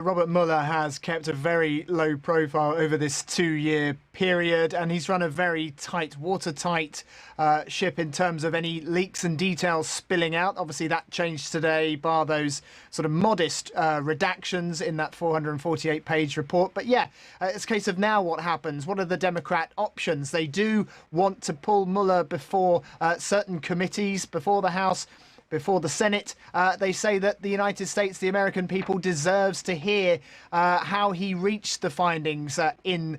Robert Mueller has kept a very low profile over this 2-year period, and he's run a very watertight ship in terms of any leaks and details spilling out. Obviously, that changed today, bar those sort of modest redactions in that 448-page report. But yeah, it's a case of now what happens. What are the Democrat options? They do want to pull Mueller before certain committees, before the House, before the Senate. They say that the United States, the American people, deserves to hear how he reached the findings in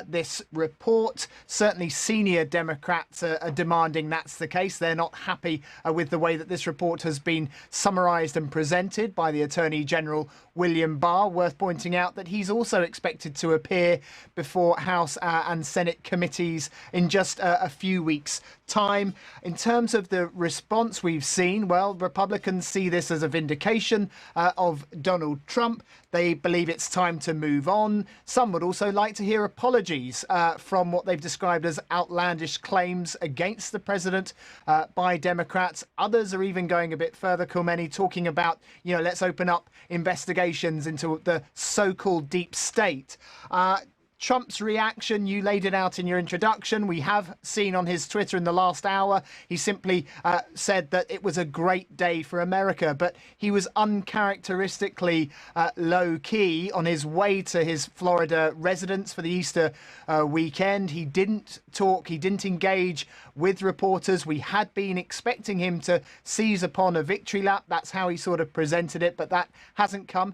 this report. Certainly senior Democrats are demanding that's the case. They're not happy with the way that this report has been summarized and presented by the Attorney General William Barr. Worth pointing out that he's also expected to appear before House and Senate committees in just a few weeks' time. In terms of the response we've seen, well, Republicans see this as a vindication of Donald Trump. They believe it's time to move on. Some would also like to hear apologies from what they've described as outlandish claims against the president by Democrats. Others are even going a bit further, Khomeini, talking about, let's open up investigations into the so-called deep state. Trump's reaction, you laid it out in your introduction. We have seen on his Twitter in the last hour, he simply said that it was a great day for America, but he was uncharacteristically low-key on his way to his Florida residence for the Easter weekend. He didn't talk, he didn't engage with reporters. We had been expecting him to seize upon a victory lap. That's how he sort of presented it, but that hasn't come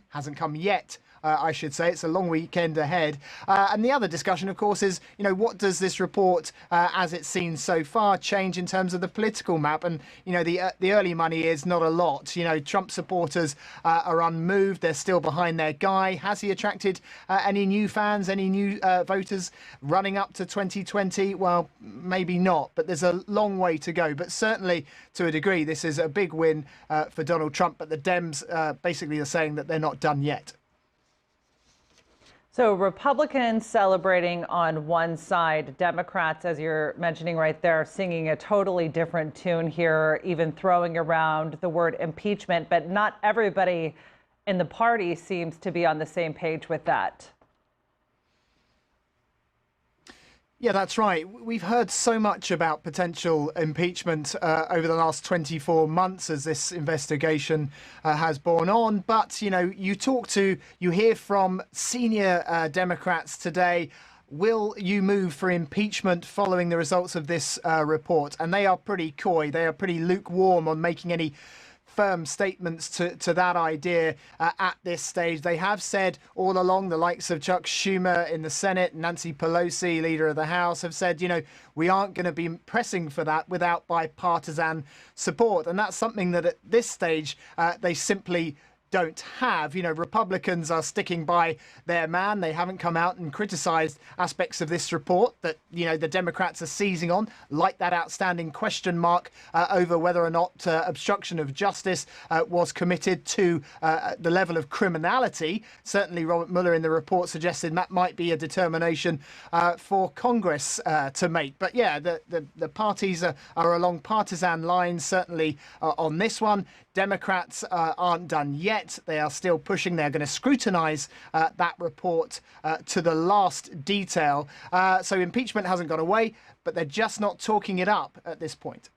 yet. I should say. It's a long weekend ahead. And the other discussion, of course, is, what does this report, as it's seen so far, change in terms of the political map? And, the early money is not a lot. Trump supporters are unmoved. They're still behind their guy. Has he attracted any new fans, any new voters running up to 2020? Well, maybe not, but there's a long way to go. But certainly, to a degree, this is a big win for Donald Trump. But the Dems basically are saying that they're not done yet. So Republicans celebrating on one side, Democrats, as you're mentioning right there, singing a totally different tune here, even throwing around the word impeachment. But not everybody in the party seems to be on the same page with that. Yeah, that's right. We've heard so much about potential impeachment over the last 24 months as this investigation has borne on. But, you hear from senior Democrats today. Will you move for impeachment following the results of this report? And they are pretty coy. They are pretty lukewarm on making any firm statements to that idea at this stage. They have said all along, the likes of Chuck Schumer in the Senate, Nancy Pelosi, Leader of the House, have said, we aren't going to be pressing for that without bipartisan support. And that's something that at this stage they simply don't have. Republicans are sticking by their man. They haven't come out and criticized aspects of this report that, the Democrats are seizing on, like that outstanding question mark over whether or not obstruction of justice was committed to the level of criminality. Certainly, Robert Mueller in the report suggested that might be a determination for Congress to make. But yeah, the parties are along partisan lines, certainly on this one. Democrats aren't done yet. They are still pushing. They're going to scrutinize that report to the last detail. So impeachment hasn't gone away, but they're just not talking it up at this point.